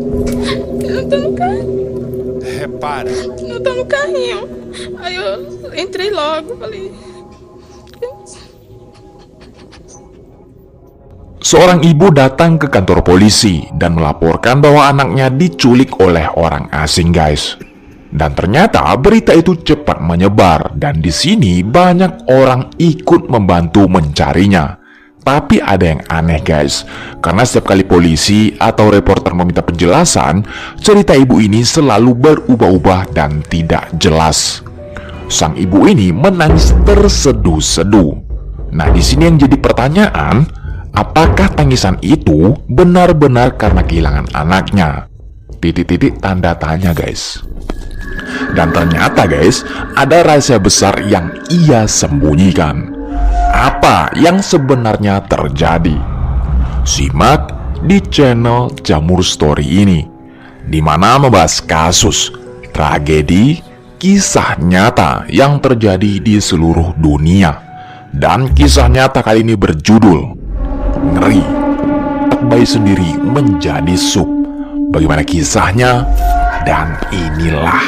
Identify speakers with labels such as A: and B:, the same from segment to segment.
A: não tô no carro.
B: Repara.
A: Não tô no carrinho. Aí eu entrei logo, falei.
C: Seorang ibu datang ke kantor polisi dan melaporkan bahwa anaknya diculik oleh orang asing, guys. Dan ternyata berita itu cepat menyebar dan di sini banyak orang ikut membantu mencarinya. Tapi ada yang aneh, guys, karena setiap kali polisi atau reporter meminta penjelasan, cerita ibu ini selalu berubah-ubah dan tidak jelas. Sang ibu ini menangis terseduh-seduh. Nah, di sini yang jadi pertanyaan, apakah tangisan itu benar-benar karena kehilangan anaknya? Titik-titik tanda tanya, guys. Dan ternyata, guys, ada rahasia besar yang ia sembunyikan. Apa yang sebenarnya terjadi? Simak di channel Jamur Story ini, di mana membahas kasus, tragedi, kisah nyata yang terjadi di seluruh dunia. Dan kisah nyata kali ini berjudul Ngeri, bayi sendiri menjadi sup. Bagaimana kisahnya? Dan inilah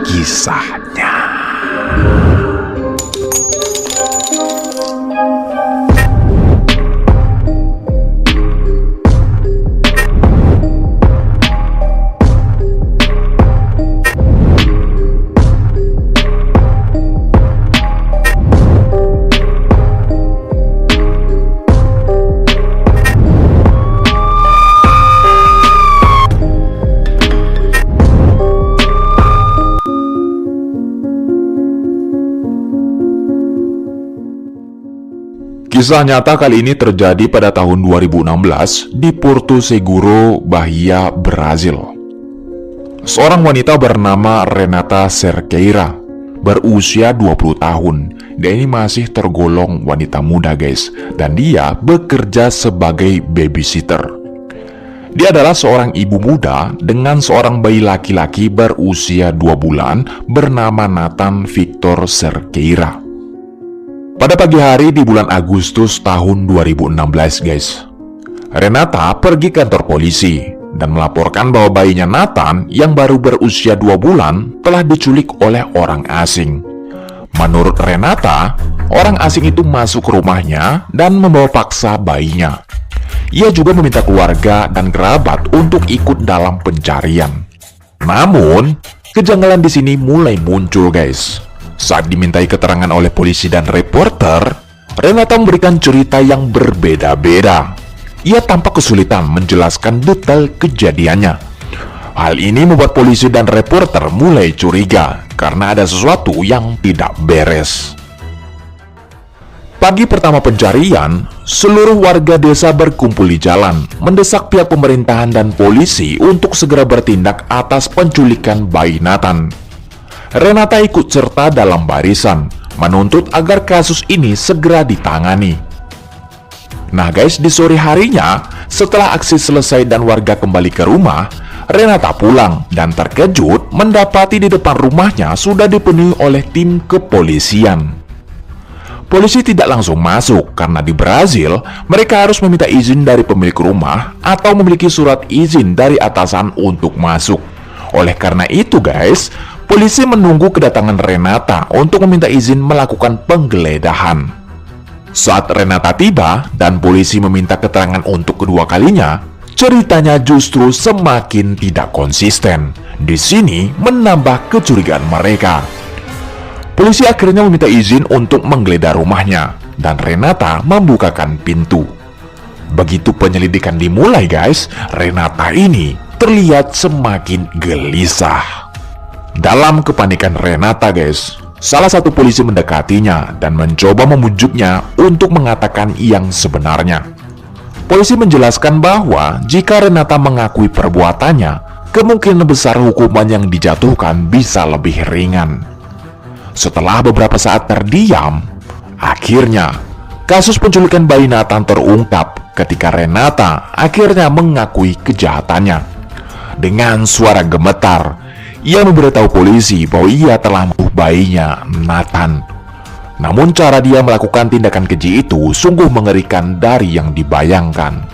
C: kisahnya. Kisah nyata kali ini terjadi pada tahun 2016 di Porto Seguro, Bahia, Brazil. Seorang wanita bernama Renata Cerqueira, berusia 20 tahun. Dia ini masih tergolong wanita muda, guys, dan dia bekerja sebagai babysitter. Dia adalah seorang ibu muda dengan seorang bayi laki-laki berusia 2 bulan bernama Nathan Victor Cerqueira. Pada pagi hari di bulan Agustus tahun 2016, guys, Renata pergi kantor polisi dan melaporkan bahwa bayinya Nathan yang baru berusia 2 bulan telah diculik oleh orang asing. Menurut Renata, orang asing itu masuk ke rumahnya dan membawa paksa bayinya. Ia juga meminta keluarga dan kerabat untuk ikut dalam pencarian. Namun, kejanggalan di sini mulai muncul, guys. Saat dimintai keterangan oleh polisi dan reporter, Renata memberikan cerita yang berbeda-beda. Ia tampak kesulitan menjelaskan detail kejadiannya. Hal ini membuat polisi dan reporter mulai curiga karena ada sesuatu yang tidak beres. Pagi pertama pencarian, seluruh warga desa berkumpul di jalan, mendesak pihak pemerintahan dan polisi untuk segera bertindak atas penculikan bayi Nathan. Renata ikut serta dalam barisan, menuntut agar kasus ini segera ditangani. Nah, guys, di sore harinya, setelah aksi selesai dan warga kembali ke rumah, Renata pulang dan terkejut mendapati di depan rumahnya sudah dipenuhi oleh tim kepolisian. Polisi tidak langsung masuk karena di Brazil, mereka harus meminta izin dari pemilik rumah atau memiliki surat izin dari atasan untuk masuk. Oleh karena itu, guys, polisi menunggu kedatangan Renata untuk meminta izin melakukan penggeledahan. Saat Renata tiba dan polisi meminta keterangan untuk kedua kalinya, ceritanya justru semakin tidak konsisten. Di sini menambah kecurigaan mereka. Polisi akhirnya meminta izin untuk menggeledah rumahnya dan Renata membukakan pintu. Begitu penyelidikan dimulai, guys, Renata ini terlihat semakin gelisah. Dalam kepanikan Renata, guys, salah satu polisi mendekatinya dan mencoba membujuknya untuk mengatakan yang sebenarnya. Polisi menjelaskan bahwa jika Renata mengakui perbuatannya, kemungkinan besar hukuman yang dijatuhkan bisa lebih ringan. Setelah beberapa saat terdiam, akhirnya kasus penculikan bayi Nathan terungkap ketika Renata akhirnya mengakui kejahatannya. Dengan suara gemetar, ia memberitahu polisi bahwa ia telah membunuh bayinya, Nathan. Namun cara dia melakukan tindakan keji itu sungguh mengerikan dari yang dibayangkan.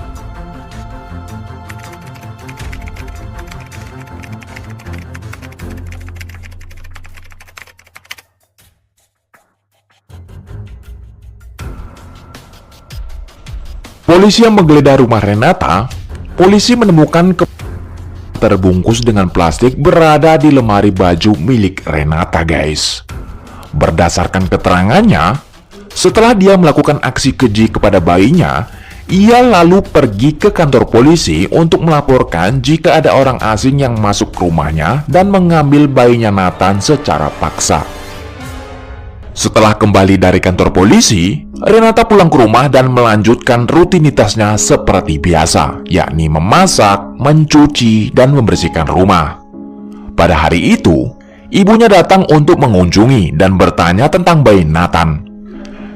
C: Polisi yang menggeledah rumah Renata, polisi menemukan terbungkus dengan plastik berada di lemari baju milik Renata, guys. Berdasarkan keterangannya, setelah dia melakukan aksi keji kepada bayinya, ia lalu pergi ke kantor polisi untuk melaporkan jika ada orang asing yang masuk ke rumahnya dan mengambil bayinya Nathan secara paksa. Setelah kembali dari kantor polisi, Renata pulang ke rumah dan melanjutkan rutinitasnya seperti biasa, yakni memasak, mencuci, dan membersihkan rumah. Pada hari itu, ibunya datang untuk mengunjungi dan bertanya tentang bayi Nathan.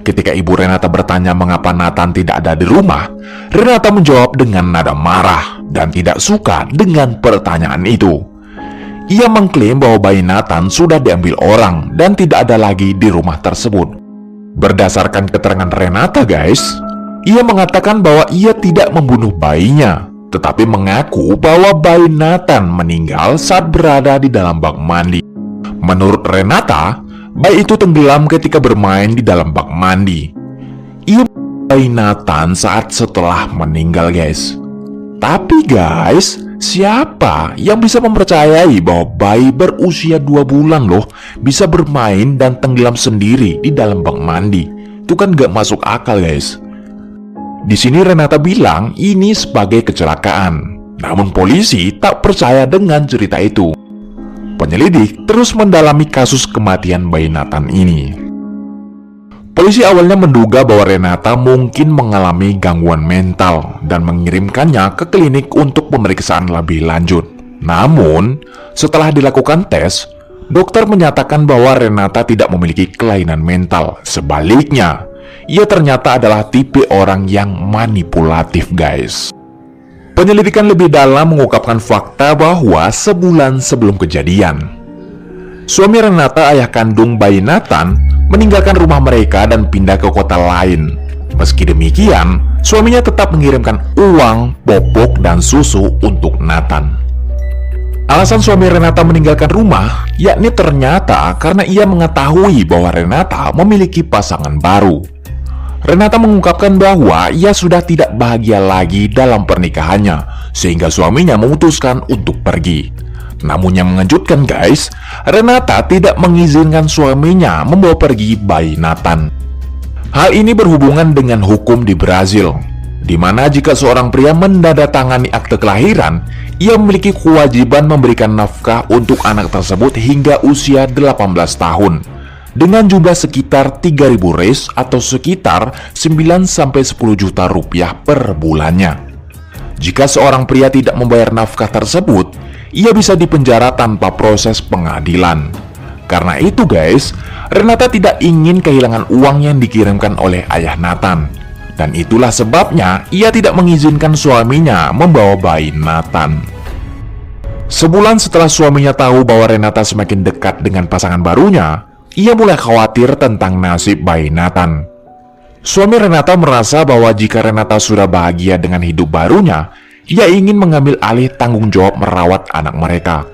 C: Ketika ibu Renata bertanya mengapa Nathan tidak ada di rumah, Renata menjawab dengan nada marah dan tidak suka dengan pertanyaan itu. Ia mengklaim bahwa bayi Nathan sudah diambil orang dan tidak ada lagi di rumah tersebut. Berdasarkan keterangan Renata, guys, ia mengatakan bahwa ia tidak membunuh bayinya, tetapi mengaku bahwa bayi Nathan meninggal saat berada di dalam bak mandi. Menurut Renata, bayi itu tenggelam ketika bermain di dalam bak mandi. Ia bayi Nathan saat setelah meninggal, guys. Tapi guys, siapa yang bisa mempercayai bahwa bayi berusia 2 bulan loh bisa bermain dan tenggelam sendiri di dalam bak mandi? Itu kan gak masuk akal, guys. Di sini Renata bilang ini sebagai kecelakaan. Namun polisi tak percaya dengan cerita itu. Penyelidik terus mendalami kasus kematian bayi Nathan ini. Polisi awalnya menduga bahwa Renata mungkin mengalami gangguan mental dan mengirimkannya ke klinik untuk pemeriksaan lebih lanjut. Namun, setelah dilakukan tes, dokter menyatakan bahwa Renata tidak memiliki kelainan mental. Sebaliknya, ia ternyata adalah tipe orang yang manipulatif, guys. Penyelidikan lebih dalam mengungkapkan fakta bahwa sebulan sebelum kejadian, suami Renata, ayah kandung bayi Nathan, meninggalkan rumah mereka dan pindah ke kota lain. Meski demikian, suaminya tetap mengirimkan uang, popok, dan susu untuk Nathan. Alasan suami Renata meninggalkan rumah, yakni ternyata karena ia mengetahui bahwa Renata memiliki pasangan baru. Renata mengungkapkan bahwa ia sudah tidak bahagia lagi dalam pernikahannya, sehingga suaminya memutuskan untuk pergi. Namun yang mengejutkan, guys, Renata tidak mengizinkan suaminya membawa pergi bayi Nathan. Hal ini berhubungan dengan hukum di Brazil, di mana jika seorang pria menandatangani akte kelahiran, ia memiliki kewajiban memberikan nafkah untuk anak tersebut hingga usia 18 tahun, dengan jumlah sekitar 3.000 reis atau sekitar 9-10 juta rupiah per bulannya. Jika seorang pria tidak membayar nafkah tersebut, ia bisa dipenjara tanpa proses pengadilan. Karena itu, guys, Renata tidak ingin kehilangan uang yang dikirimkan oleh ayah Nathan. Dan itulah sebabnya ia tidak mengizinkan suaminya membawa bayi Nathan. Sebulan setelah suaminya tahu bahwa Renata semakin dekat dengan pasangan barunya, ia mulai khawatir tentang nasib bayi Nathan. Suami Renata merasa bahwa jika Renata sudah bahagia dengan hidup barunya, ia ingin mengambil alih tanggung jawab merawat anak mereka.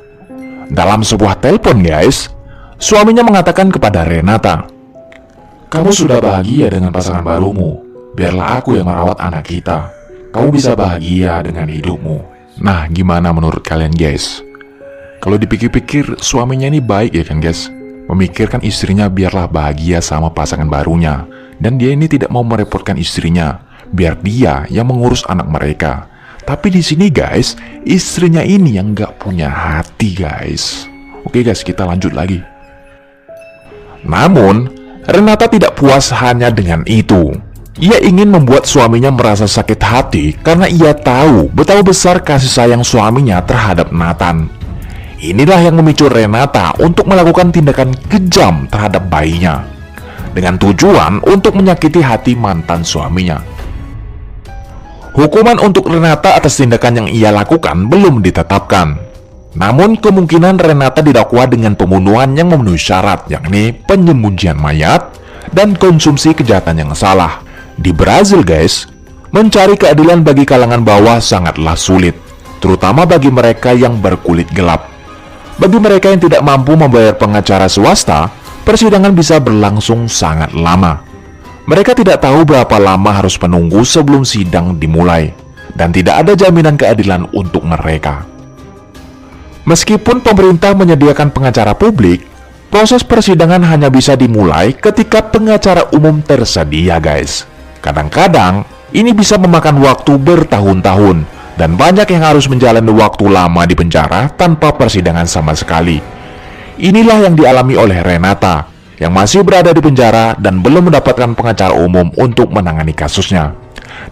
C: Dalam sebuah telepon, guys, suaminya mengatakan kepada Renata, "Kamu sudah bahagia dengan pasangan barumu, biarlah aku yang merawat anak kita. Kamu bisa bahagia dengan hidupmu." Nah, gimana menurut kalian, guys? Kalau dipikir-pikir, suaminya ini baik ya kan, guys? Memikirkan istrinya biarlah bahagia sama pasangan barunya. Dan dia ini tidak mau merepotkan istrinya, biar dia yang mengurus anak mereka. Tapi di sini, guys, istrinya ini yang gak punya hati, guys. Oke, guys, kita lanjut lagi. Namun, Renata tidak puas hanya dengan itu. Ia ingin membuat suaminya merasa sakit hati karena ia tahu betapa besar kasih sayang suaminya terhadap Nathan. Inilah yang memicu Renata untuk melakukan tindakan kejam terhadap bayinya, dengan tujuan untuk menyakiti hati mantan suaminya. Hukuman untuk Renata atas tindakan yang ia lakukan belum ditetapkan. Namun kemungkinan Renata didakwa dengan pembunuhan yang memenuhi syarat, yakni penyembunyian mayat dan konsumsi kejahatan yang salah. Di Brazil, guys, mencari keadilan bagi kalangan bawah sangatlah sulit, terutama bagi mereka yang berkulit gelap. Bagi mereka yang tidak mampu membayar pengacara swasta, persidangan bisa berlangsung sangat lama. Mereka tidak tahu berapa lama harus menunggu sebelum sidang dimulai, dan tidak ada jaminan keadilan untuk mereka. Meskipun pemerintah menyediakan pengacara publik, proses persidangan hanya bisa dimulai ketika pengacara umum tersedia, guys. Kadang-kadang, ini bisa memakan waktu bertahun-tahun, dan banyak yang harus menjalani waktu lama di penjara tanpa persidangan sama sekali. Inilah yang dialami oleh Renata, yang masih berada di penjara dan belum mendapatkan pengacara umum untuk menangani kasusnya.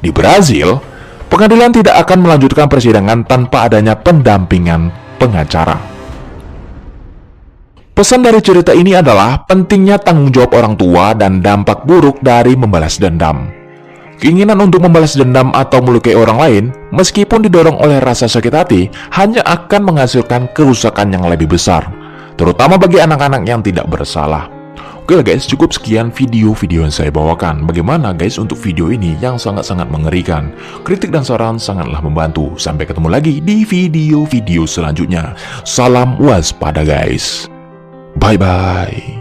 C: Di Brazil, pengadilan tidak akan melanjutkan persidangan tanpa adanya pendampingan pengacara. Pesan dari cerita ini adalah pentingnya tanggung jawab orang tua dan dampak buruk dari membalas dendam. Keinginan untuk membalas dendam atau melukai orang lain, meskipun didorong oleh rasa sakit hati, hanya akan menghasilkan kerusakan yang lebih besar, terutama bagi anak-anak yang tidak bersalah. Oke lah guys, cukup sekian video-video yang saya bawakan. Bagaimana guys untuk video ini yang sangat-sangat mengerikan? Kritik dan saran sangatlah membantu. Sampai ketemu lagi di video-video selanjutnya. Salam waspada guys. Bye-bye.